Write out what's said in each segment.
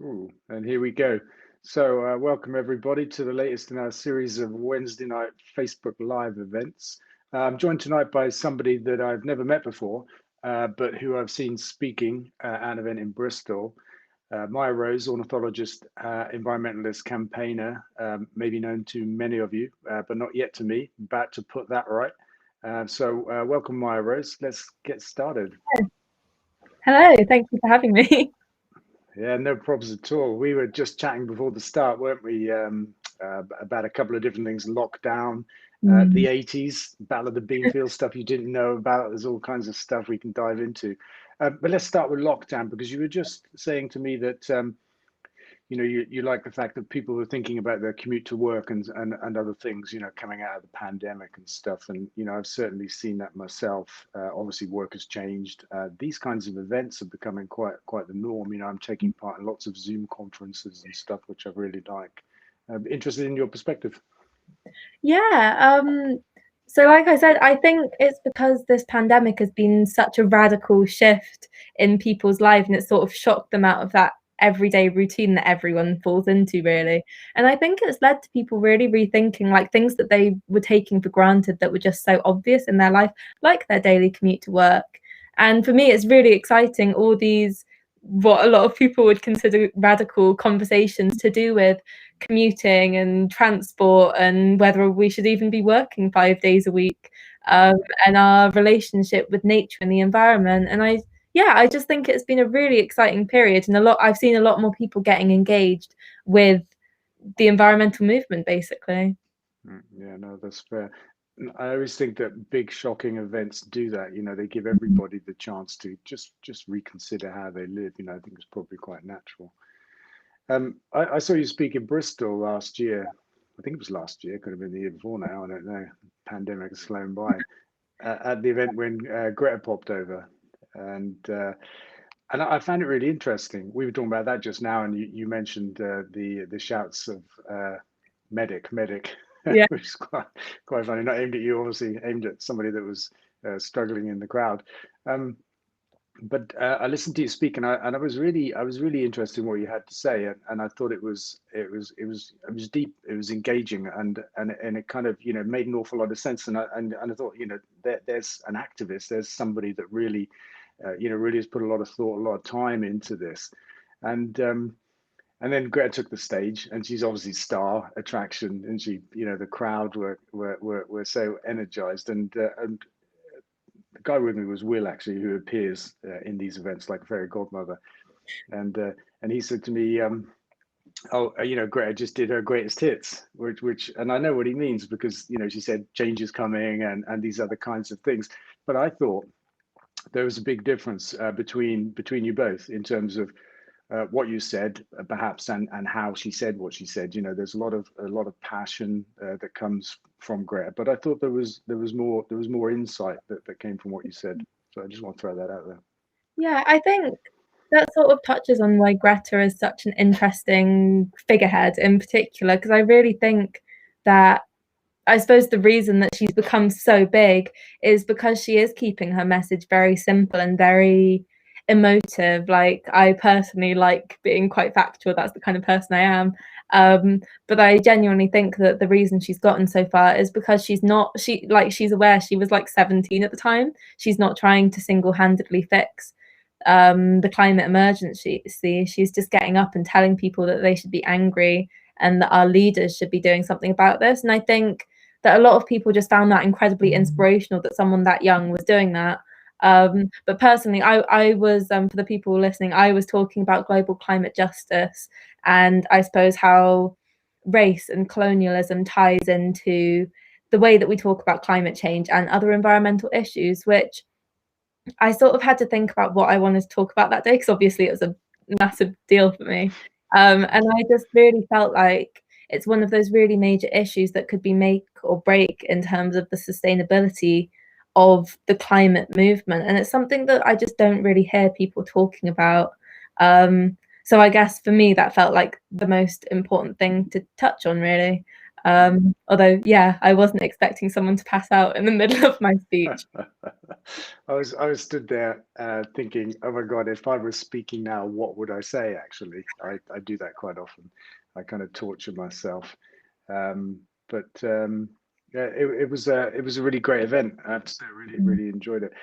Ooh, and here we go. So, welcome everybody to the latest in our series of Wednesday night Facebook Live events. I'm joined tonight by somebody that I've never met before, but who I've seen speaking at an event in Bristol. Maya Rose, ornithologist, environmentalist, campaigner, maybe known to many of you, but not yet to me. About to put that right. So, welcome, Maya Rose. Let's get started. Hello, thank you for having me. Yeah, no problems at all. We were just chatting before the start, weren't we, about a couple of different things, lockdown, the Mm. 80s, Battle of the Beanfield, stuff you didn't know about. There's all kinds of stuff we can dive into. But let's start with lockdown, because you were just saying to me that you like the fact that people were thinking about their commute to work and other things, coming out of the pandemic and stuff. And, I've certainly seen that myself. Obviously, work has changed. These kinds of events are becoming quite the norm. I'm taking part in lots of Zoom conferences and stuff, which I really like. Interested in your perspective. Yeah, so like I said, I think it's because this pandemic has been such a radical shift in people's life and it sort of shocked them out of that everyday routine that everyone falls into, really. And I think it's led to people really rethinking like things that they were taking for granted that were just so obvious in their life, like their daily commute to work. And for me, it's really exciting, all these what a lot of people would consider radical conversations to do with commuting and transport and whether we should even be working 5 days a week, and our relationship with nature and the environment. And I just think it's been a really exciting period, and I've seen a lot more people getting engaged with the environmental movement, basically. Yeah, no, that's fair. I always think that big shocking events do that. They give everybody the chance to just reconsider how they live. I think it's probably quite natural. I saw you speak in Bristol last year. I think it was last year, could have been the year before now. I don't know. Pandemic has flown by. At the event when Greta popped over, and uh, and I found it really interesting. We were talking about that just now, and you mentioned the shouts of medic, medic, Yeah. which is quite funny. Not aimed at you, obviously, aimed at somebody that was struggling in the crowd. Um, but I listened to you speak, and I was really interested in what you had to say, and I thought it was deep, it was engaging, and it kind of made an awful lot of sense, and I thought there's an activist, there's somebody that really really has put a lot of thought, a lot of time into this, and um, and then Greta took the stage, and she's obviously star attraction, and she the crowd were so energized, and the guy with me was Will, actually, who appears in these events like a fairy godmother, and he said to me, "Oh, Greta just did her greatest hits," and I know what he means, because she said change is coming and these other kinds of things. But I thought there was a big difference between you both in terms of what you said, perhaps, and how she said what she said. There's a lot of passion that comes from Greta, but I thought there was more insight that came from what you said. So I just want to throw that out there. Yeah, I think that sort of touches on why Greta is such an interesting figurehead in particular, because I really think that I suppose the reason that she's become so big is because she is keeping her message very simple and very emotive. Like, I personally like being quite factual. That's the kind of person I am. But I genuinely think that the reason she's gotten so far is because she's aware she was like 17 at the time. She's not trying to single-handedly fix the climate emergency. She's just getting up and telling people that they should be angry and that our leaders should be doing something about this. And I think that a lot of people just found that incredibly inspirational that someone that young was doing that. But personally, I was, for the people listening, I was talking about global climate justice, and I suppose how race and colonialism ties into the way that we talk about climate change and other environmental issues, which I sort of had to think about what I wanted to talk about that day, because obviously it was a massive deal for me. And I just really felt like it's one of those really major issues that could be make or break in terms of the sustainability of the climate movement. And it's something that I just don't really hear people talking about. So I guess for me, that felt like the most important thing to touch on, really. Although, yeah, I wasn't expecting someone to pass out in the middle of my speech. I was stood there thinking, oh my God, if I was speaking now, what would I say? Actually, I do that quite often. I kind of torture myself. But yeah, it was a really great event. I have to say, I really enjoyed it.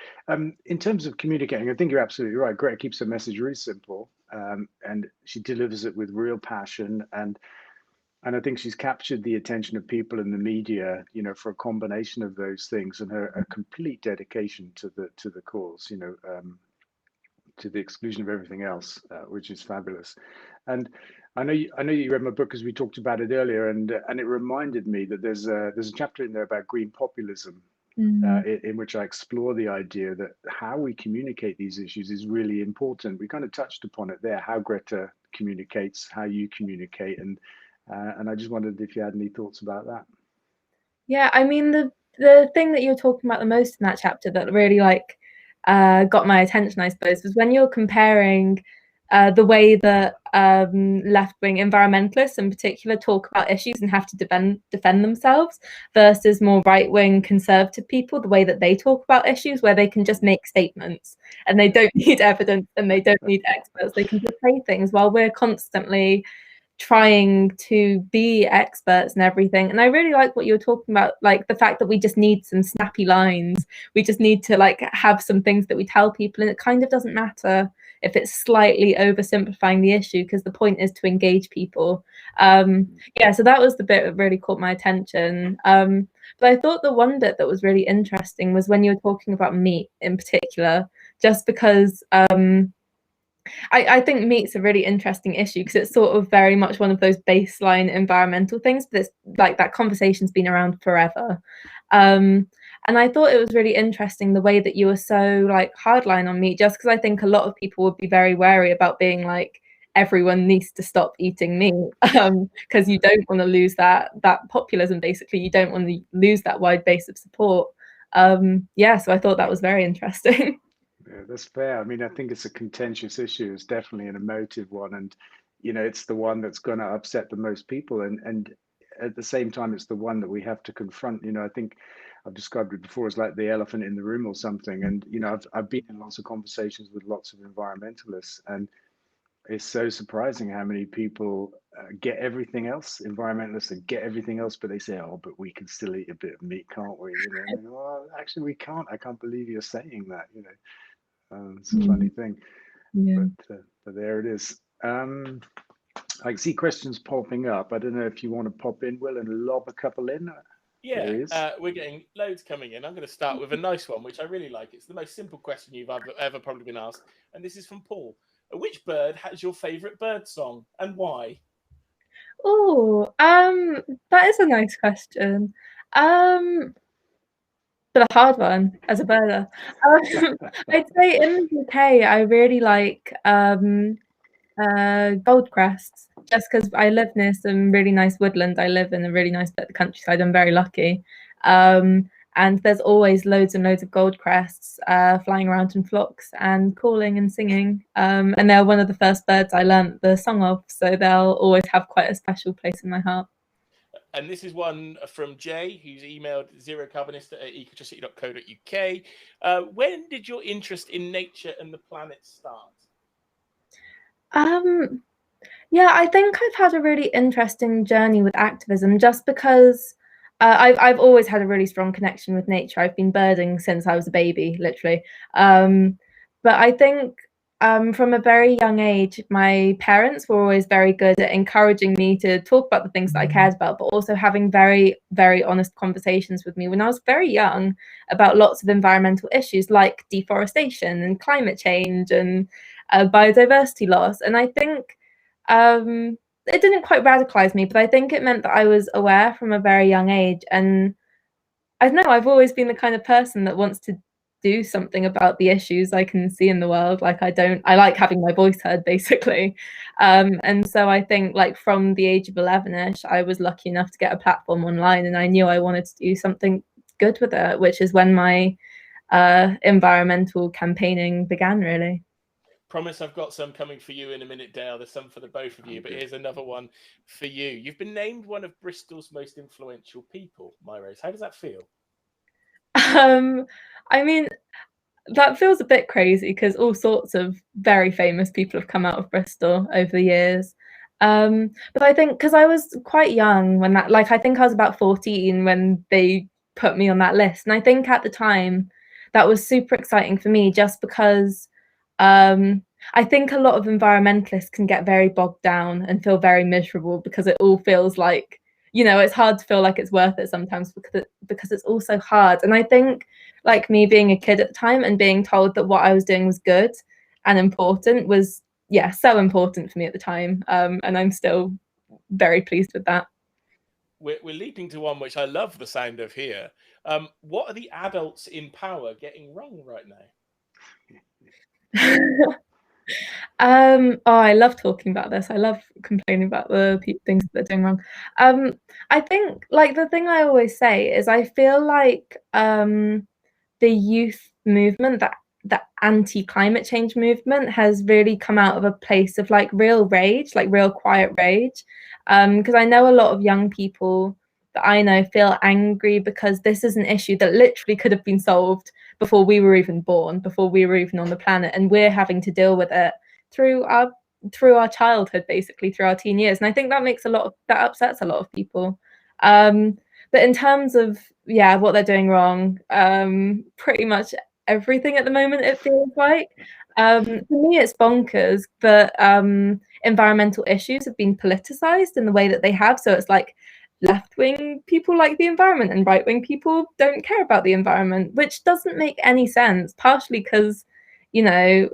In terms of communicating, I think you're absolutely right. Greta keeps her message really simple, and she delivers it with real passion, and I think she's captured the attention of people in the media, for a combination of those things, and her a complete dedication to the cause, to the exclusion of everything else, which is fabulous. And I know you read my book because we talked about it earlier, and it reminded me that there's a chapter in there about green populism, in which I explore the idea that how we communicate these issues is really important. We kind of touched upon it there, how Greta communicates, how you communicate, and I just wondered if you had any thoughts about that. Yeah, I mean the thing that you're talking about the most in that chapter that really got my attention, I suppose, was when you're comparing the way that left-wing environmentalists in particular talk about issues and have to defend themselves versus more right-wing conservative people, the way that they talk about issues where they can just make statements and they don't need evidence and they don't need experts. They can just say things while we're constantly trying to be experts and everything. And I really like what you're talking about, like the fact that we just need some snappy lines. We just need to have some things that we tell people, and it kind of doesn't matter if it's slightly oversimplifying the issue because the point is to engage people. Yeah, so that was the bit that really caught my attention. But I thought the one bit that was really interesting was when you were talking about meat in particular, just because I think meat's a really interesting issue because it's sort of very much one of those baseline environmental things, but it's like that conversation's been around forever. And I thought it was really interesting the way that you were so hardline on meat, just because I think a lot of people would be very wary about being like, everyone needs to stop eating meat, because you don't want to lose that populism. Basically, you don't want to lose that wide base of support. Yeah, so I thought that was very interesting. Yeah, that's fair. I mean, I think it's a contentious issue. It's definitely an emotive one, and it's the one that's going to upset the most people, and at the same time, it's the one that we have to confront. I think I've described it before as like the elephant in the room or something. And I've been in lots of conversations with lots of environmentalists, and it's so surprising how many people get everything else, environmentalists that get everything else, but they say, "Oh, but we can still eat a bit of meat, can't we?" Well, actually, we can't. I can't believe you're saying that. It's a funny thing, Yeah. but there it is. I see questions popping up. I don't know if you want to pop in, Will, and lob a couple in. There Yeah, he is. we're getting loads coming in. I'm going to start with a nice one, which I really like. It's the most simple question you've ever probably been asked, and this is from Paul. Which bird has your favourite bird song, and why? Oh, that is a nice question. But a hard one as a birder. I'd say in the UK, I really like goldcrests, just because I live near some really nice woodland. I live in a really nice bit of the countryside. I'm very lucky. And there's always loads and loads of goldcrests flying around in flocks and calling and singing. And they're one of the first birds I learnt the song of, so they'll always have quite a special place in my heart. And this is one from Jay, who's emailed zerocarbonist@ecotricity.co.uk. When did your interest in nature and the planet start? Yeah, I think I've had a really interesting journey with activism just because I've always had a really strong connection with nature. I've been birding since I was a baby, literally. But I think from a very young age, my parents were always very good at encouraging me to talk about the things that I cared about, but also having very, very honest conversations with me when I was very young about lots of environmental issues like deforestation and climate change and biodiversity loss. And I think it didn't quite radicalize me, but I think it meant that I was aware from a very young age. And I don't know, I've always been the kind of person that wants to do something about the issues I can see in the world. I like having my voice heard, basically. And so I think from the age of 11ish, I was lucky enough to get a platform online, and I knew I wanted to do something good with it, which is when my environmental campaigning began, really. Promise I've got some coming for you in a minute, Dale. There's some for the both of you, but here's another one for you. You've been named one of Bristol's most influential people, My Rose. How does that feel? I mean, that feels a bit crazy because all sorts of very famous people have come out of Bristol over the years. But I think because I was quite young when that, like, I think I was about 14 when they put me on that list. And I think at the time that was super exciting for me just because I think a lot of environmentalists can get very bogged down and feel very miserable because it all feels like, you know, it's hard to feel like it's worth it sometimes because it's also hard. And I think, like, me being a kid at the time and being told that what I was doing was good and important was, yeah, so important for me at the time. And I'm still very pleased with that. We're leaping to one which I love the sound of here. What are the adults in power getting wrong right now? Oh, I love talking about this. I love complaining about the things that they're doing wrong. I think, like, the thing I always say is I feel like the youth movement, that the anti-climate change movement, has really come out of a place of like real rage, like real quiet rage. Because I know a lot of young people that I know feel angry because this is an issue that literally could have been solved before we were even born, before we were even on the planet, and we're having to deal with it through our childhood, basically through our teen years. And I think that that upsets a lot of people. But in terms of, yeah, what they're doing wrong, pretty much everything at the moment, it feels like. For me, it's bonkers that environmental issues have been politicized in the way that they have. So it's like left-wing people like the environment and right-wing people don't care about the environment, which doesn't make any sense, partially because, you know,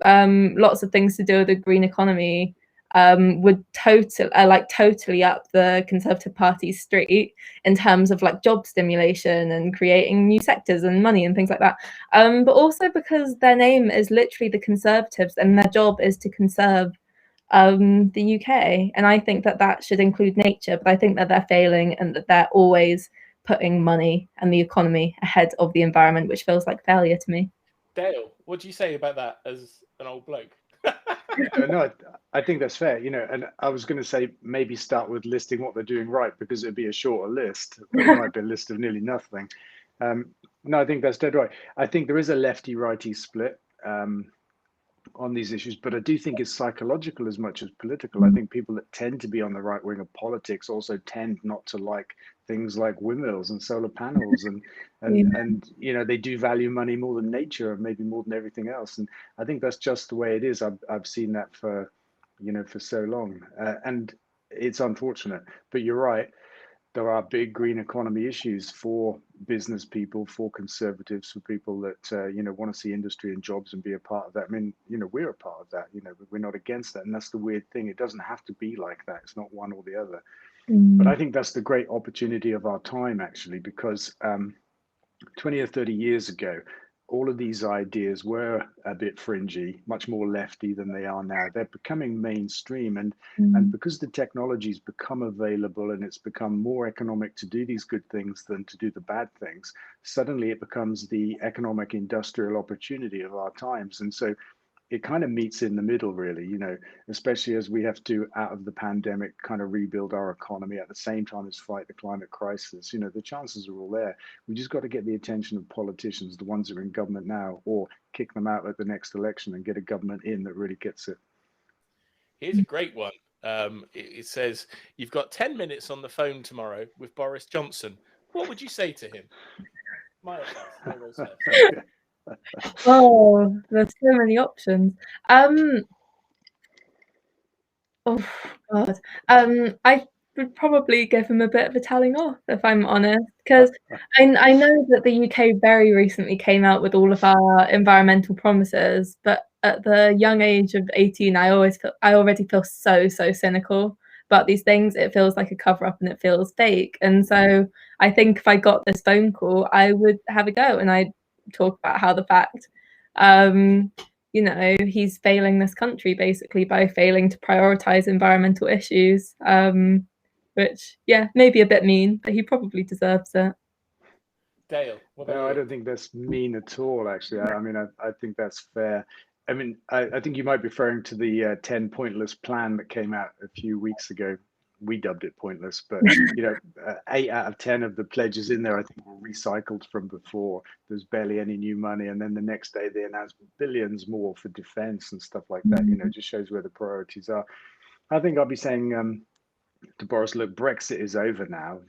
lots of things to do with the green economy would totally up the Conservative Party's street in terms of like job stimulation and creating new sectors and money and things like that. But also because their name is literally the Conservatives and their job is to conserve the UK. And I think that that should include nature, but I think that they're failing and that they're always putting money and the economy ahead of the environment, which feels like failure to me. Dale, what do you say about that as an old bloke? No, I think that's fair, you know, and I was going to say maybe start with listing what they're doing right because it'd be a shorter list, but it might be a list of nearly nothing. No, I think that's dead right. I think there is a lefty-righty split on these issues, but I do think it's psychological as much as political. I think people that tend to be on the right wing of politics also tend not to like things like windmills and solar panels and you know, they do value money more than nature, maybe more than everything else. And I think that's just the way it is. I've seen that for, you know, for so long, and it's unfortunate. But you're right, there are big green economy issues for business people, for conservatives, for people that you know, want to see industry and jobs and be a part of that. I mean, you know, we're a part of that. You know, we're not against that, and that's the weird thing. It doesn't have to be like that. It's not one or the other. But I think that's the great opportunity of our time, actually, because 20 or 30 years ago, all of these ideas were a bit fringy, much more lefty than they are now. They're becoming mainstream, and because the technology's become available and it's become more economic to do these good things than to do the bad things, suddenly it becomes the economic industrial opportunity of our times. And so it kind of meets in the middle, really, you know, especially as we have to, out of the pandemic, kind of rebuild our economy at the same time as fight the climate crisis. You know, the chances are all there. We just got to get the attention of politicians, the ones that are in government now, or kick them out at the next election and get a government in that really gets it. Here's a great one. It says, you've got 10 minutes on the phone tomorrow with Boris Johnson. What would you say to him? Maya first. Oh, there's so many options. Oh God. I would probably give him a bit of a telling off, if I'm honest, because I know that the UK very recently came out with all of our environmental promises, but at the young age of 18, I already feel so cynical about these things. It feels like a cover up and it feels fake. And so I think if I got this phone call, I would have a go and I'd talk about how the fact you know, he's failing this country basically by failing to prioritize environmental issues, which, yeah, maybe a bit mean, but he probably deserves it. Dale, what about No, you? I don't think that's mean at all, actually. I mean, I think that's fair. I mean, I think you might be referring to the 10 pointless plan that came out a few weeks ago, we dubbed it pointless, but 8 out of 10 of the pledges in there, I think, were recycled from before. There's barely any new money, and then the next day they announced billions more for defense and stuff like that. It just shows where the priorities are. I think I'll be saying to Boris, look, Brexit is over now.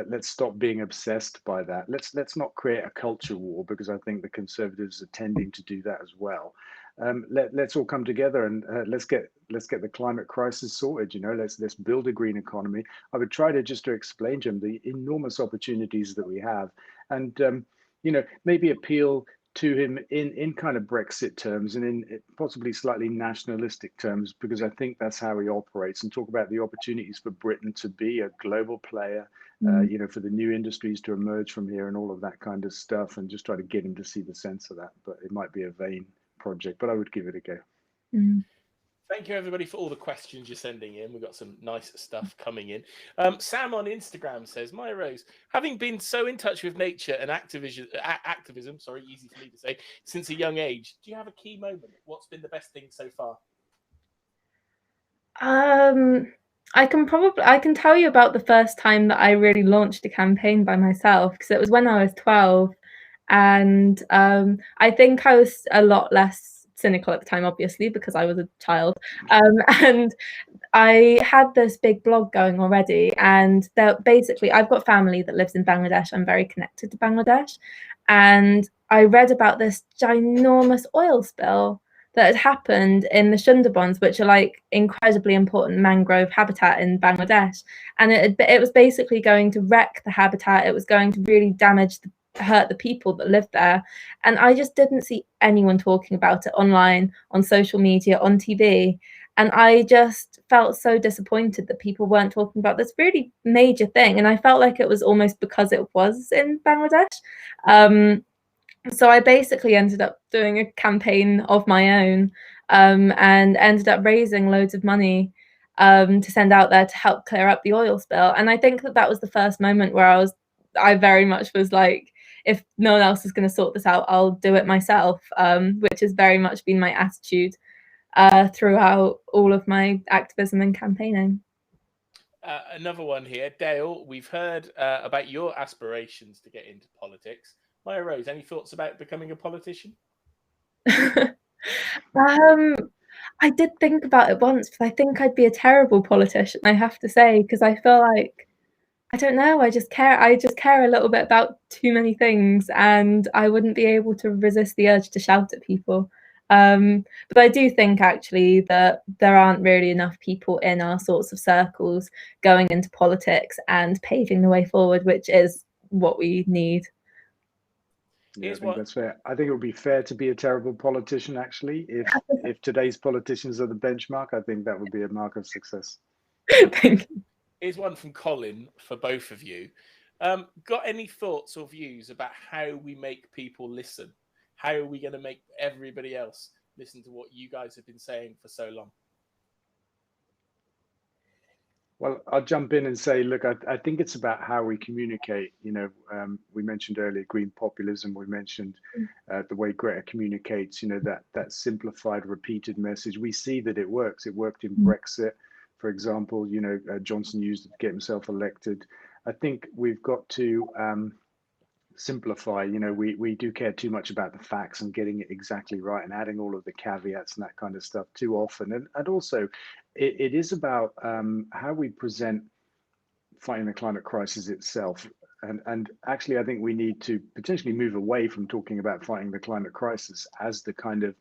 Let's stop being obsessed by that. Let's not create a culture war, because I think the Conservatives are tending to do that as well. Let's all come together and let's get the climate crisis sorted. Let's build a green economy. I would try to explain to him the enormous opportunities that we have, and maybe appeal to him in kind of Brexit terms and in possibly slightly nationalistic terms, because I think that's how he operates, and talk about the opportunities for Britain to be a global player, for the new industries to emerge from here and all of that kind of stuff, and just try to get him to see the sense of that. But it might be a vain project, but I would give it a go. Thank you, everybody, for all the questions you're sending in. We've got some nice stuff coming in. Sam on Instagram says, Maya Rose, having been so in touch with nature and activism, easy for me to say, since a young age, do you have a key moment? What's been the best thing so far? I can tell you about the first time that I really launched a campaign by myself, because it was when I was 12, and I think I was a lot less cynical at the time, obviously, because I was a child, and I had this big blog going already, and basically I've got family that lives in Bangladesh. I'm very connected to Bangladesh, and I read about this ginormous oil spill that had happened in the Sundarbans, which are like incredibly important mangrove habitat in Bangladesh, and it was basically going to wreck the habitat. It was going to really hurt the people that lived there, and I just didn't see anyone talking about it online, on social media, on TV, and I just felt so disappointed that people weren't talking about this really major thing, and I felt like it was almost because it was in Bangladesh. So I basically ended up doing a campaign of my own, and ended up raising loads of money to send out there to help clear up the oil spill. And I think that was the first moment where I very much was like, if no one else is going to sort this out, I'll do it myself, which has very much been my attitude throughout all of my activism and campaigning. Another one here, Dale, we've heard about your aspirations to get into politics. Maya Rose, any thoughts about becoming a politician? I did think about it once, but I think I'd be a terrible politician, I have to say, because I feel like, I don't know, I just care a little bit about too many things, and I wouldn't be able to resist the urge to shout at people. But I do think actually that there aren't really enough people in our sorts of circles going into politics and paving the way forward, which is what we need. Yeah, I think that's fair. I think it would be fair to be a terrible politician, actually. If today's politicians are the benchmark, I think that would be a mark of success. Thank you. Here's one from Colin for both of you. Got any thoughts or views about how we make people listen? How are we going to make everybody else listen to what you guys have been saying for so long? Well, I'll jump in and say, look, I think it's about how we communicate. We mentioned earlier green populism. We mentioned the way Greta communicates, that simplified, repeated message. We see that it works. It worked in Brexit, for example. Johnson used it to get himself elected. I think we've got to simplify. We do care too much about the facts and getting it exactly right and adding all of the caveats and that kind of stuff too often. And also, it is about how we present fighting the climate crisis itself. And actually, I think we need to potentially move away from talking about fighting the climate crisis as the kind of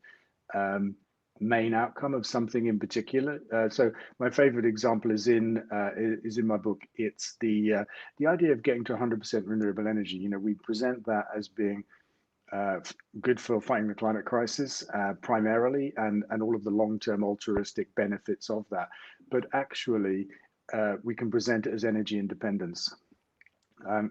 main outcome of something in particular. So my favorite example is in my book. It's the idea of getting to 100% renewable energy. We present that as being good for fighting the climate crisis primarily, and all of the long-term altruistic benefits of that. But actually, we can present it as energy independence.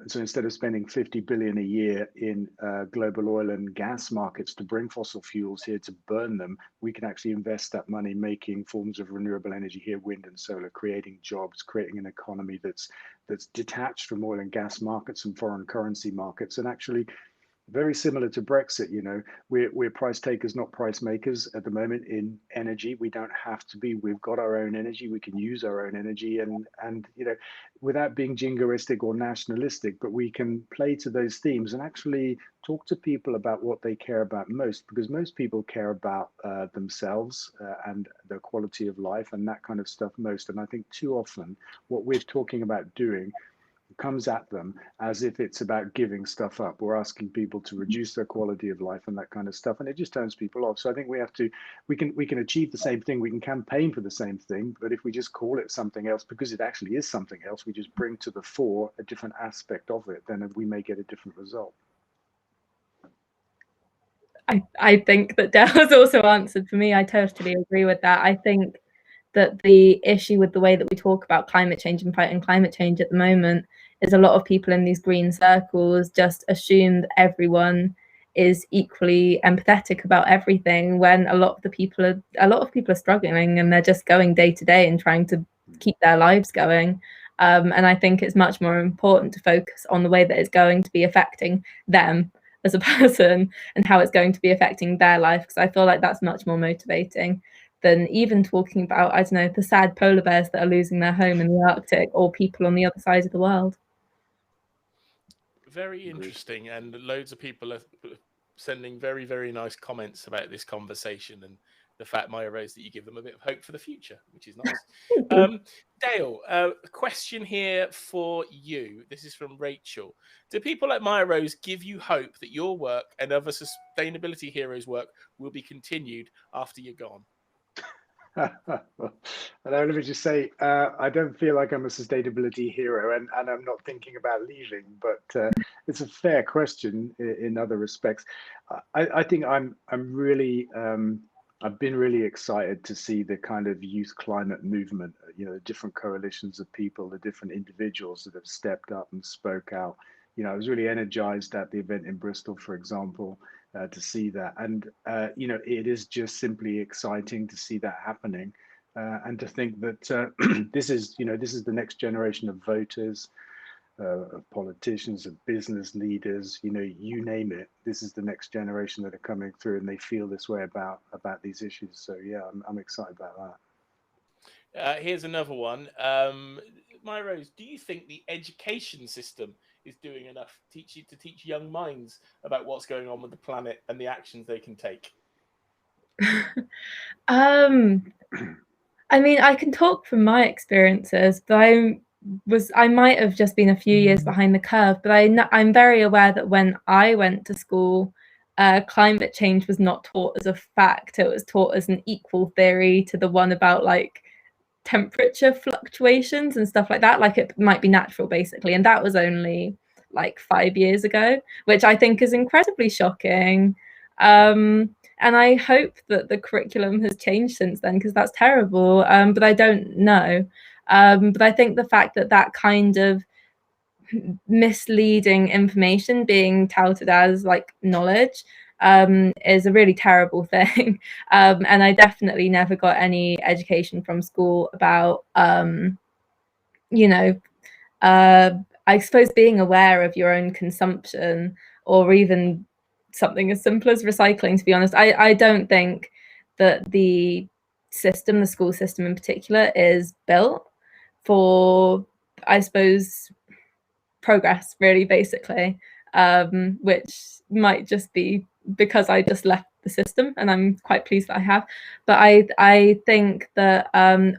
So instead of spending 50 billion a year in global oil and gas markets to bring fossil fuels here to burn them, we can actually invest that money making forms of renewable energy here, wind and solar, creating jobs, creating an economy that's detached from oil and gas markets and foreign currency markets, and actually very similar to Brexit. We're price takers, not price makers at the moment in energy. We don't have to be. We've got our own energy. We can use our own energy, and without being jingoistic or nationalistic, but we can play to those themes and actually talk to people about what they care about most, because most people care about themselves and their quality of life and that kind of stuff most. And I think too often what we're talking about doing comes at them as if it's about giving stuff up. We're asking people to reduce their quality of life and that kind of stuff, and it just turns people off. So I think we can achieve the same thing, we can campaign for the same thing, but if we just call it something else, because it actually is something else, we just bring to the fore a different aspect of it, then we may get a different result. I think that Dale has also answered for me. I totally agree with that. I think that the issue with the way that we talk about climate change and fighting climate change at the moment is a lot of people in these green circles just assume that everyone is equally empathetic about everything, when a lot of people are struggling, and they're just going day to day and trying to keep their lives going. And I think it's much more important to focus on the way that it's going to be affecting them as a person and how it's going to be affecting their life, because I feel like that's much more motivating than even talking about, I don't know, the sad polar bears that are losing their home in the Arctic, or people on the other side of the world. Very interesting, and loads of people are sending very, very nice comments about this conversation and the fact, Maya Rose, that you give them a bit of hope for the future, which is nice. Dale, a question here for you. This is from Rachel. Do people like Maya Rose give you hope that your work and other sustainability heroes' work will be continued after you're gone? Let me just say, I don't feel like I'm a sustainability hero, and I'm not thinking about leaving, but it's a fair question in other respects. I think I'm really, I've been really excited to see the kind of youth climate movement, the different coalitions of people, the different individuals that have stepped up and spoke out. I was really energized at the event in Bristol, for example, to see that. And, it is just simply exciting to see that happening. And to think that this is the next generation of voters, of politicians, of business leaders, you name it. This is the next generation that are coming through, and they feel this way about these issues. So yeah, I'm excited about that. Here's another one. My Rose, do you think the education system is doing enough to teach young minds about what's going on with the planet and the actions they can take? I mean, I can talk from my experiences, but I might have just been a few years behind the curve, but I'm very aware that when I went to school, climate change was not taught as a fact. It was taught as an equal theory to the one about like temperature fluctuations and stuff like that. Like it might be natural, basically. And that was only like 5 years ago, which I think is incredibly shocking. And I hope that the curriculum has changed since then, because that's terrible. But I don't know. But I think the fact that that kind of misleading information being touted as like knowledge is a really terrible thing. And I definitely never got any education from school about, I suppose being aware of your own consumption, or even something as simple as recycling, to be honest. I don't think that the school system in particular, is built for, I suppose, progress, really, basically, which might just be because I just left the system, and I'm quite pleased that I have. But I think that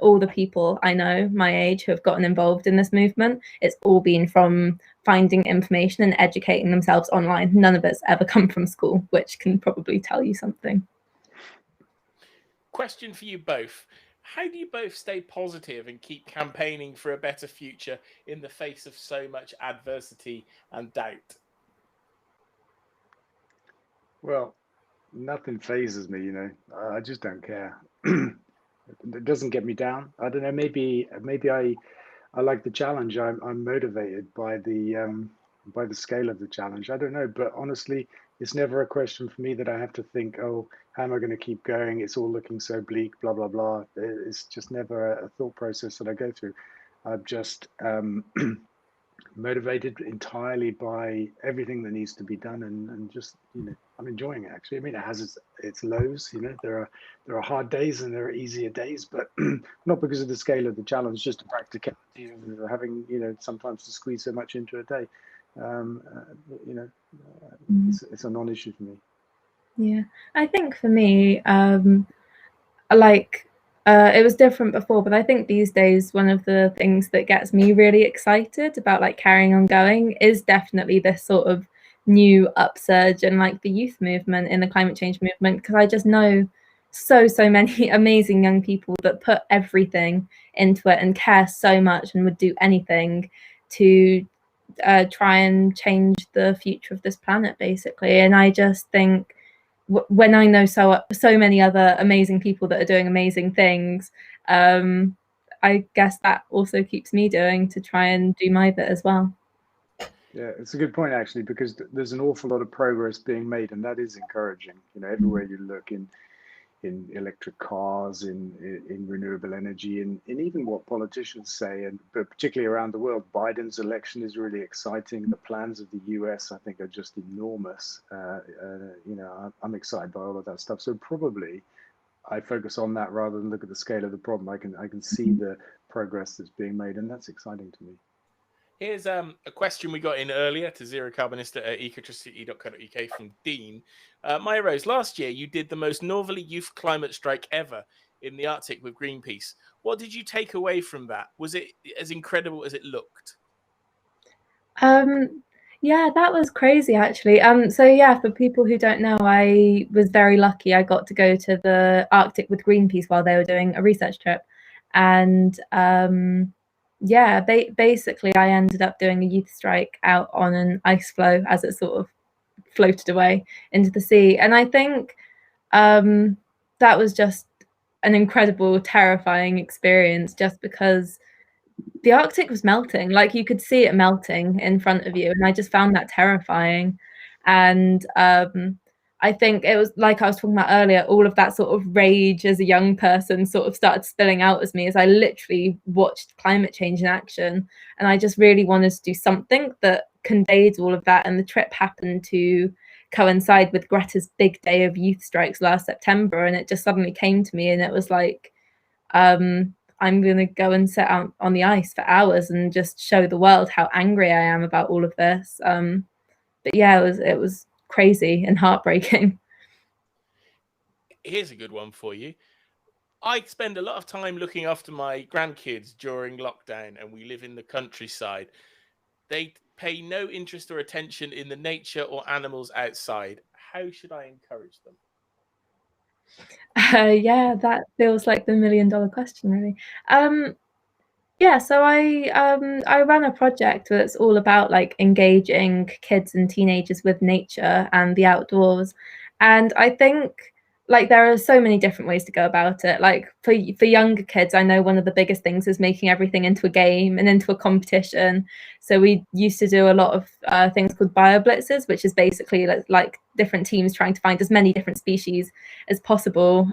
all the people I know my age who have gotten involved in this movement, it's all been from finding information and educating themselves online. None of it's ever come from school, which can probably tell you something. Question for you both. How do you both stay positive and keep campaigning for a better future in the face of so much adversity and doubt? Well, nothing phases me, I just don't care. It doesn't get me down. I don't know, maybe I like the challenge. I'm motivated by the scale of the challenge. I don't know, but honestly, it's never a question for me that I have to think, oh, how am I going to keep going? It's all looking so bleak, blah, blah, blah. It's just never a thought process that I go through. I'm just motivated entirely by everything that needs to be done, and just, I'm enjoying it actually. I mean, it has its lows. There are hard days and there are easier days, but not because of the scale of the challenge, just the practicality of having, sometimes to squeeze so much into a day. um, it's a non-issue for me. Yeah, I think for me, it was different before, but I think these days one of the things that gets me really excited about like carrying on going is definitely this sort of new upsurge and like the youth movement in the climate change movement, because I just know so many amazing young people that put everything into it and care so much and would do anything to try and change the future of this planet, basically. And I just think when I know so many other amazing people that are doing amazing things, I guess that also keeps me doing to try and do my bit as well. Yeah, it's a good point actually, because there's an awful lot of progress being made, and that is encouraging. Everywhere you look, in electric cars, in renewable energy, in even what politicians say, but particularly around the world. Biden's election is really exciting. The plans of the US, I think, are just enormous. I'm excited by all of that stuff. So probably I focus on that rather than look at the scale of the problem. I can see the progress that's being made, and that's exciting to me. Here's a question we got in earlier to zerocarbonista@ecotricity.co.uk from Dean. Maya Rose, last year you did the most northerly youth climate strike ever in the Arctic with Greenpeace. What did you take away from that? Was it as incredible as it looked? Yeah, that was crazy actually. So yeah, for people who don't know, I was very lucky. I got to go to the Arctic with Greenpeace while they were doing a research trip, and yeah, basically I ended up doing a youth strike out on an ice floe as it sort of floated away into the sea. And I think that was just an incredible, terrifying experience, just because the Arctic was melting. Like, you could see it melting in front of you, and I just found that terrifying. And I think it was like I was talking about earlier, all of that sort of rage as a young person sort of started spilling out as me as I literally watched climate change in action. And I just really wanted to do something that conveyed all of that. And the trip happened to coincide with Greta's big day of youth strikes last September. And it just suddenly came to me, and it was like, I'm going to go and sit out on the ice for hours and just show the world how angry I am about all of this. But yeah, it was crazy and heartbreaking. Here's a good one for you. I spend a lot of time looking after my grandkids during lockdown, and we live in the countryside. They pay no interest or attention in the nature or animals outside. How should I encourage them? Yeah, that feels like the $1 million question, really. Yeah, so I run a project that's all about like engaging kids and teenagers with nature and the outdoors. And I think like there are so many different ways to go about it. Like for younger kids, I know one of the biggest things is making everything into a game and into a competition. So we used to do a lot of things called bioblitzes, which is basically like different teams trying to find as many different species as possible.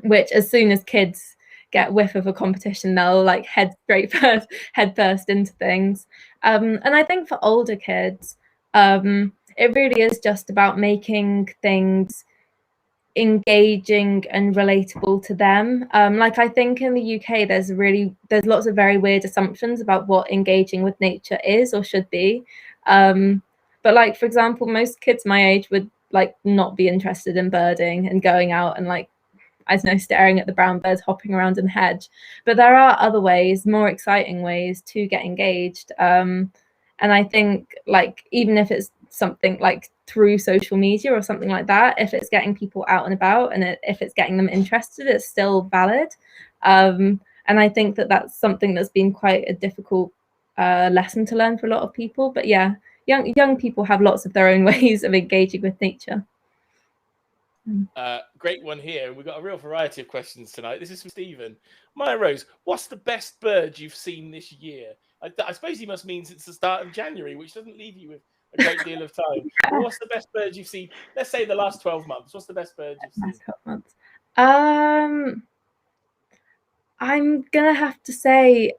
Which, as soon as kids get whiff of a competition, they'll like head first into things. And I think for older kids, it really is just about making things engaging and relatable to them. Like I think in the UK, there's lots of very weird assumptions about what engaging with nature is or should be. But like, for example, most kids my age would like not be interested in birding and going out and like, I don't know, staring at the brown birds hopping around in the hedge. But there are other ways, more exciting ways to get engaged. And I think like, even if it's something like through social media or something like that, if it's getting people out and about and if it's getting them interested, it's still valid. And I think that that's something that's been quite a difficult lesson to learn for a lot of people. But yeah, young people have lots of their own ways of engaging with nature. Great one here. We've got a real variety of questions tonight. This is from Stephen. Maya Rose, what's the best bird you've seen this year? I suppose he must mean since the start of January, which doesn't leave you with a great deal of time. Yeah. But what's the best bird you've seen? Let's say the last 12 months. What's the best bird you've seen? Last 12 months. I'm gonna have to say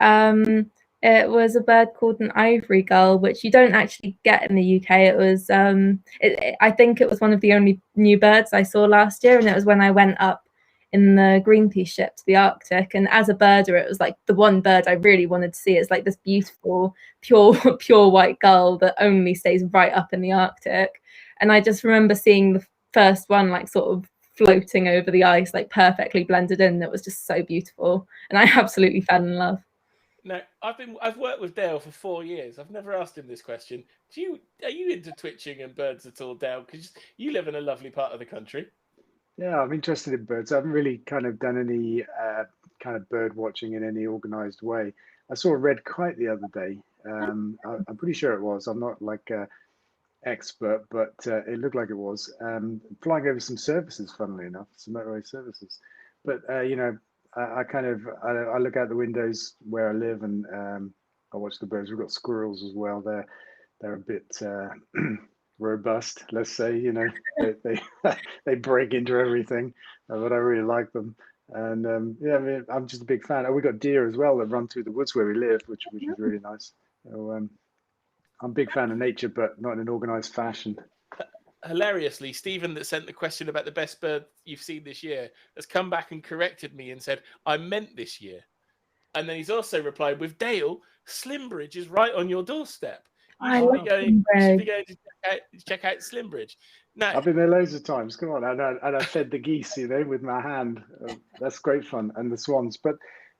It was a bird called an ivory gull, which you don't actually get in the UK. It was, I think it was one of the only new birds I saw last year, and it was when I went up in the Greenpeace ship to the Arctic. And as a birder, it was like the one bird I really wanted to see. It's like this beautiful, pure white gull that only stays right up in the Arctic. And I just remember seeing the first one, like sort of floating over the ice, like perfectly blended in. It was just so beautiful, and I absolutely fell in love. Now, I've worked with Dale for 4 years. I've never asked him this question. Are you into twitching and birds at all, Dale? Because you live in a lovely part of the country. Yeah, I'm interested in birds. I haven't really kind of done any kind of bird watching in any organized way. I saw a red kite the other day. I'm pretty sure it was. I'm not like a expert, but it looked like it was flying over some services. Funnily enough, some motorway services. But I kind of I look out the windows where I live, and I watch the birds. We've got squirrels as well. They're a bit robust, let's say. They they break into everything, but I really like them. And yeah, I mean, I'm just a big fan. Oh, we got deer as well that run through the woods where we live, which is really nice. So I'm a big fan of nature, but not in an organized fashion. Hilariously, Stephen, that sent the question about the best bird you've seen this year, has come back and corrected me and said, I meant this year. And then he's also replied with Dale, Slimbridge is right on your doorstep. You should be going to check out Slimbridge. Now, I've been there loads of times. Come on, and I fed the geese, with my hand. That's great fun, and the swans. But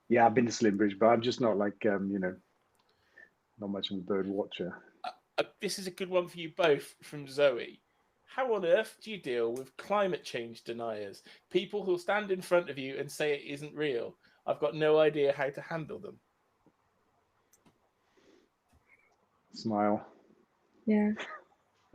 yeah, I've been to Slimbridge, but I'm just not like not much of a bird watcher. This is a good one for you both from Zoe. How on earth do you deal with climate change deniers? People who'll stand in front of you and say it isn't real. I've got no idea how to handle them. Smile. Yeah.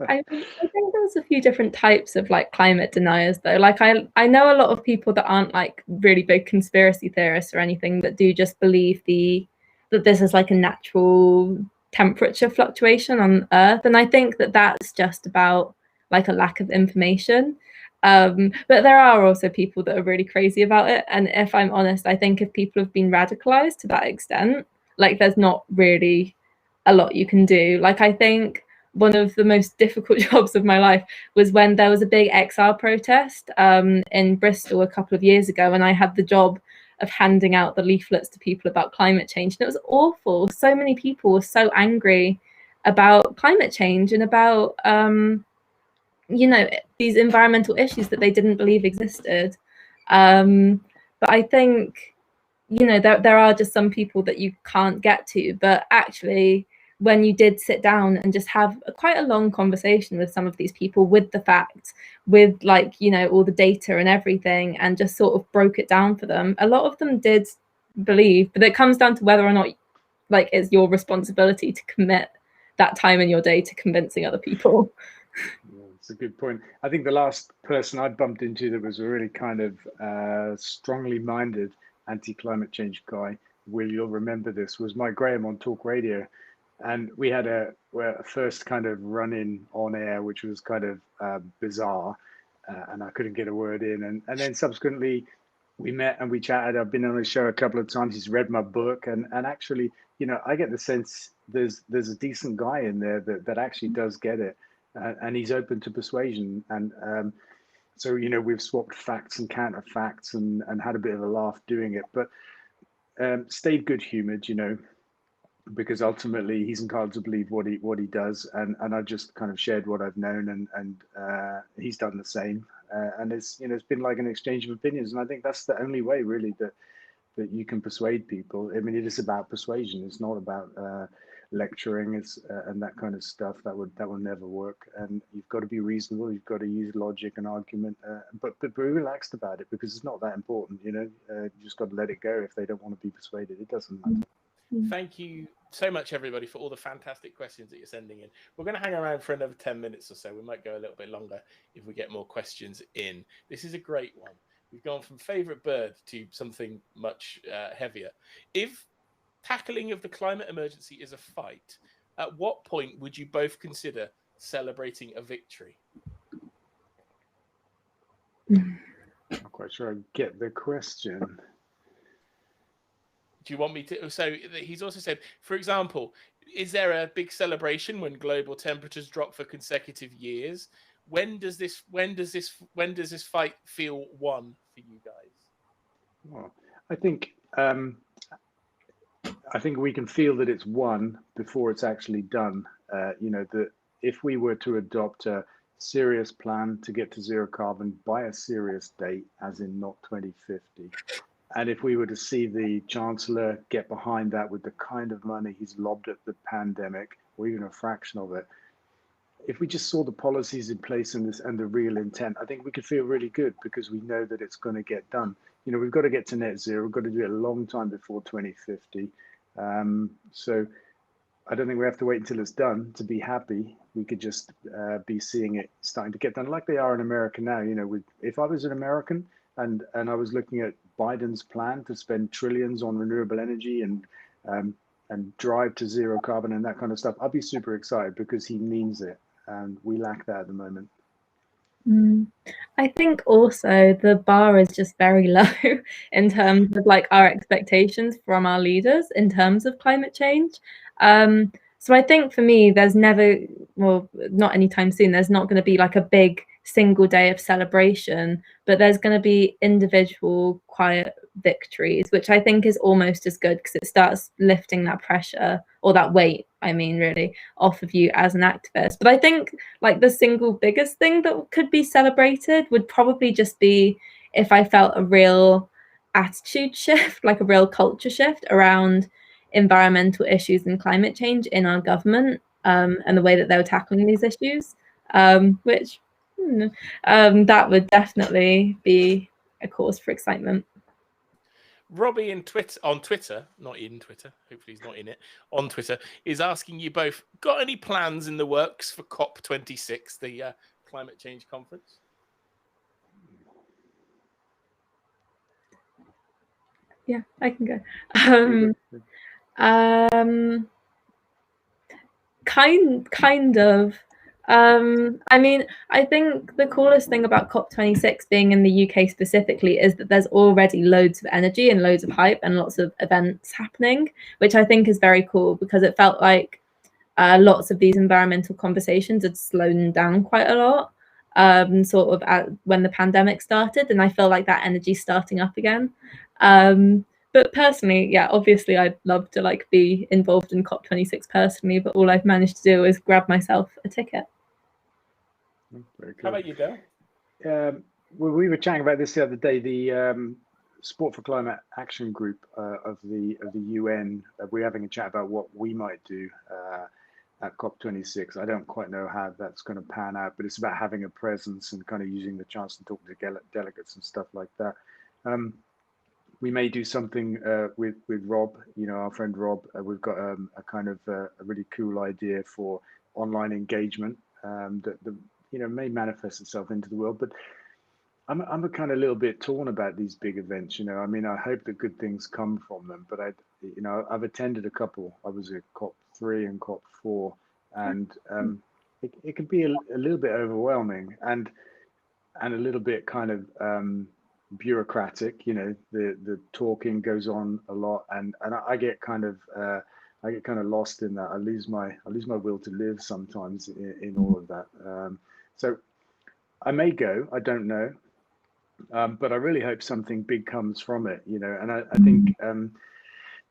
I think there's a few different types of like climate deniers though. Like I know a lot of people that aren't like really big conspiracy theorists or anything, that do just believe that this is like a natural temperature fluctuation on Earth. And I think that that's just about like a lack of information. But there are also people that are really crazy about it. And if I'm honest, I think if people have been radicalized to that extent, like there's not really a lot you can do. Like I think one of the most difficult jobs of my life was when there was a big XR protest in Bristol a couple of years ago, and I had the job of handing out the leaflets to people about climate change, and it was awful. So many people were so angry about climate change and about these environmental issues that they didn't believe existed. But I think there are just some people that you can't get to, but actually when you did sit down and just have quite a long conversation with some of these people, with the facts, with all the data and everything, and just sort of broke it down for them, a lot of them did believe. But it comes down to whether or not it's your responsibility to commit that time in your day to convincing other people. Yeah, it's a good point. I think the last person I bumped into that was a really kind of strongly minded anti-climate change guy, Will, you'll remember this, was Mike Graham on Talk Radio. And we had a first kind of run-in on air, which was kind of bizarre, and I couldn't get a word in. And then subsequently, we met and we chatted. I've been on his show a couple of times. He's read my book, and actually, I get the sense there's a decent guy in there that actually does get it, and he's open to persuasion. And so we've swapped facts and counterfacts and had a bit of a laugh doing it, but stayed good-humored, because ultimately he's entitled to believe what he does, and I just kind of shared what I've known, and he's done the same, and it's been like an exchange of opinions, and I think that's the only way really that you can persuade people. I mean, it is about persuasion. It's not about lecturing. It's and that kind of stuff that will never work. And you've got to be reasonable. You've got to use logic and argument, but be relaxed about it, because it's not that important. You just got to let it go if they don't want to be persuaded. It doesn't matter. Thank you so much, everybody, for all the fantastic questions that you're sending in. We're going to hang around for another 10 minutes or so. We might go a little bit longer if we get more questions in. This is a great one. We've gone from favourite bird to something much heavier. If tackling of the climate emergency is a fight, at what point would you both consider celebrating a victory? I'm not quite sure I get the question. Do you want me to? So he's also said, for example, is there a big celebration when global temperatures drop for consecutive years? When does this fight feel won for you guys? Well, I think we can feel that it's won before it's actually done. That if we were to adopt a serious plan to get to zero carbon by a serious date, as in not 2050, and if we were to see the Chancellor get behind that with the kind of money he's lobbed at the pandemic, or even a fraction of it, if we just saw the policies in place and the real intent, I think we could feel really good because we know that it's going to get done. We've got to get to net zero. We've got to do it a long time before 2050. So I don't think we have to wait until it's done to be happy. We could just be seeing it starting to get done like they are in America now. If I was an American and I was looking at Biden's plan to spend trillions on renewable energy and drive to zero carbon and that kind of stuff, I'd be super excited because he means it. And we lack that at the moment. I think also the bar is just very low in terms of like our expectations from our leaders in terms of climate change. So I think for me, there's never, well, not anytime soon, there's not going to be like a big single day of celebration, but there's going to be individual quiet victories, which I think is almost as good because it starts lifting that pressure or that weight, I mean, really, off of you as an activist. But I think like the single biggest thing that could be celebrated would probably just be if I felt a real attitude shift, like a real culture shift around environmental issues and climate change in our government, and the way that they were tackling these issues, which that would definitely be a cause for excitement. Robbie on Twitter, not in Twitter, hopefully he's not in it, on Twitter, is asking you both, got any plans in the works for COP26, the climate change conference? Yeah, I can go. Kind of. I mean, I think the coolest thing about COP26 being in the UK specifically is that there's already loads of energy and loads of hype and lots of events happening, which I think is very cool because it felt like lots of these environmental conversations had slowed down quite a lot, sort of when the pandemic started, and I feel like that energy's starting up again. But personally, yeah, obviously I'd love to like be involved in COP26 personally, but all I've managed to do is grab myself a ticket. Very cool. How about you, Dale? Well, we were chatting about this the other day. The Sport for Climate Action Group of the UN. We're having a chat about what we might do at COP26. I don't quite know how that's going to pan out, but it's about having a presence and kind of using the chance to talk to delegates and stuff like that. We may do something with Rob, our friend Rob. We've got a kind of a really cool idea for online engagement that may manifest itself into the world. But I'm a kind of little bit torn about these big events. I mean, I hope that good things come from them. But I've attended a couple. I was at COP3 and COP4, and it can be a little bit overwhelming and a little bit kind of bureaucratic. The talking goes on a lot, and I get kind of lost in that. I lose my will to live sometimes in all of that. So I may go, I don't know, but I really hope something big comes from it. And I think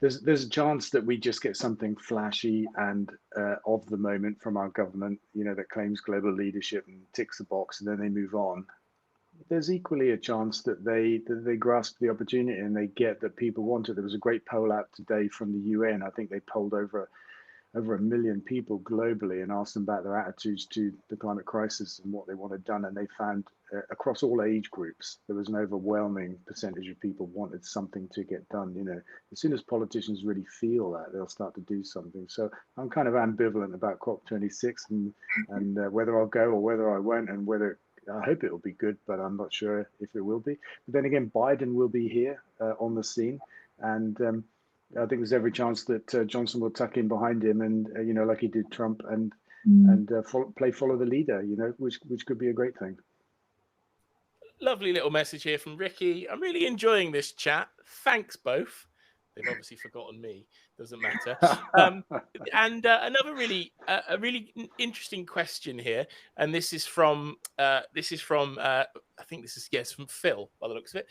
there's a chance that we just get something flashy and of the moment from our government, that claims global leadership and ticks the box, and then they move on. There's equally a chance that they grasp the opportunity and they get that people want it. There was a great poll out today from the UN. I think they polled over 1 million people globally and asked them about their attitudes to the climate crisis and what they wanted done. And they found across all age groups, there was an overwhelming percentage of people wanted something to get done. As soon as politicians really feel that, they'll start to do something. So I'm kind of ambivalent about COP26 and whether I'll go or whether I won't, and whether I hope it will be good, but I'm not sure if it will be. But then again, Biden will be here on the scene, and I think there's every chance that Johnson will tuck in behind him, and like he did Trump, and follow the leader. Which could be a great thing. Lovely little message here from Ricky. I'm really enjoying this chat. Thanks both. They've obviously forgotten me. Doesn't matter. And another really interesting question here, and this is from I think this is from Phil by the looks of it.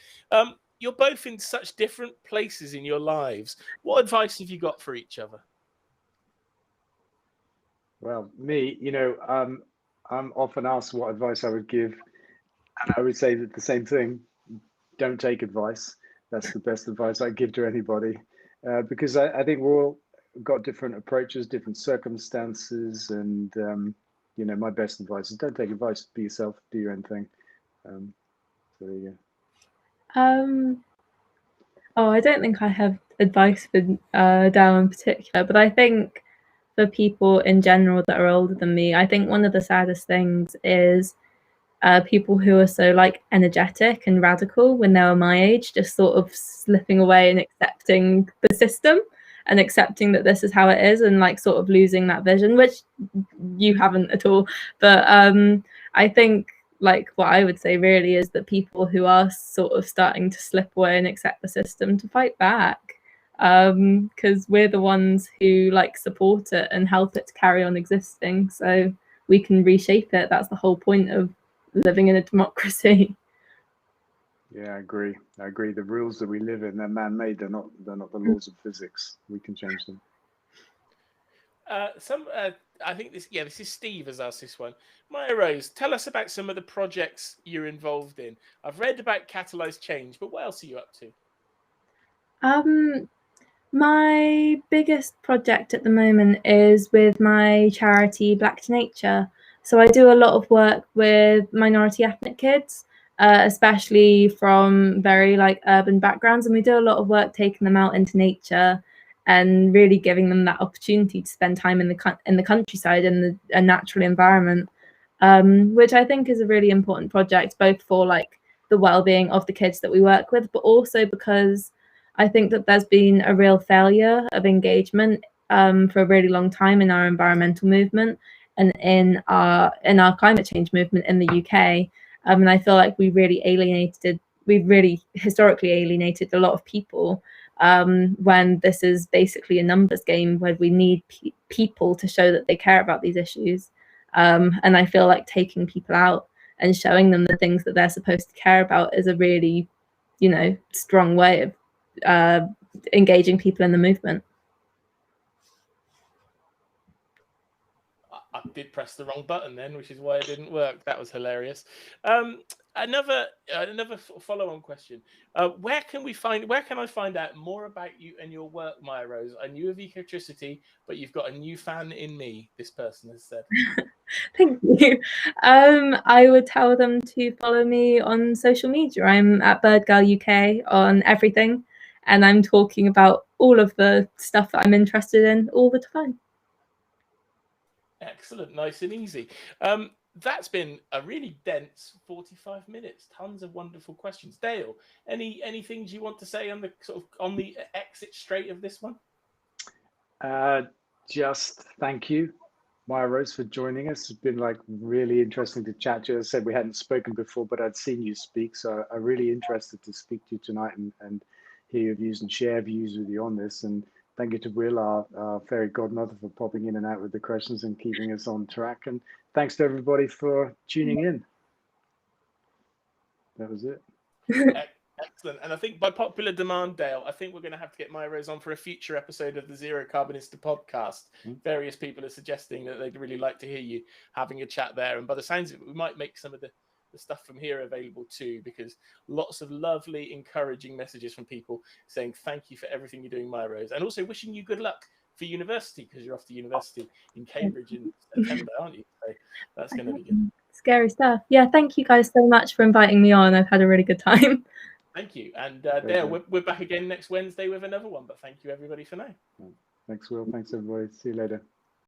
You're both in such different places in your lives. What advice have you got for each other? Well, me, I'm often asked what advice I would give, and I would say that the same thing. Don't take advice. That's the best advice I give to anybody, because I think we're all got different approaches, different circumstances, and my best advice is don't take advice. Be yourself. Do your own thing. So there you go. I don't think I have advice for Dal in particular, but I think for people in general that are older than me, I think one of the saddest things is people who are so like energetic and radical when they were my age, just sort of slipping away and accepting the system and accepting that this is how it is, and like sort of losing that vision, which you haven't at all. But I think like what I would say really is that people who are sort of starting to slip away and accept the system to fight back, because we're the ones who like support it and help it to carry on existing, so we can reshape it. That's the whole point of living in a democracy. Yeah, I agree. The rules that we live in, they're man-made. They're not the laws of physics. We can change them. I think this is Steve has asked this one. Maya Rose, tell us about some of the projects you're involved in. I've read about Catalyze Change, but what else are you up to? My biggest project at the moment is with my charity Black to Nature. So I do a lot of work with minority ethnic kids, especially from very like urban backgrounds, and we do a lot of work taking them out into nature and really giving them that opportunity to spend time in the countryside and a natural environment, which I think is a really important project, both for like the well-being of the kids that we work with, but also because I think that there's been a real failure of engagement for a really long time in our environmental movement and in our climate change movement in the UK. And I feel like we've really historically alienated a lot of people, when this is basically a numbers game where we need people to show that they care about these issues. And I feel like taking people out and showing them the things that they're supposed to care about is a really, strong way of engaging people in the movement. I did press the wrong button then, which is why it didn't work. That was hilarious. Another follow-on question. Where can I find out more about you and your work, Maya Rose? I knew of Ecotricity, but you've got a new fan in me, this person has said. Thank you. I would tell them to follow me on social media. I'm at Birdgirl UK on everything, and I'm talking about all of the stuff that I'm interested in all the time. Excellent, nice and easy. That's been a really dense 45 minutes. Tons of wonderful questions. Dale, any things you want to say on the exit straight of this one? Just thank you, Maya Rose, for joining us. It's been like really interesting to chat to you. As I said, we hadn't spoken before, but I'd seen you speak, so I'm really interested to speak to you tonight and hear your views and share views with you on this. And thank you to Will, our fairy godmother, for popping in and out with the questions and keeping us on track. And thanks to everybody for tuning in. That was it. Excellent. And I think by popular demand, Dale, I think we're going to have to get Maya Rose on for a future episode of the Zero Carbonista podcast. Various people are suggesting that they'd really like to hear you having a chat there. And by the sounds of it, we might make some of the stuff from here available too, because lots of lovely, encouraging messages from people saying thank you for everything you're doing, Maya Rose, and also wishing you good luck for university, because you're off to university in Cambridge in September, aren't you? So that's going to be good. Scary stuff. Yeah, thank you guys so much for inviting me on. I've had a really good time. Thank you. And Dale, we're back again next Wednesday with another one, but thank you everybody for now. Thanks, Will. Thanks, everybody. See you later.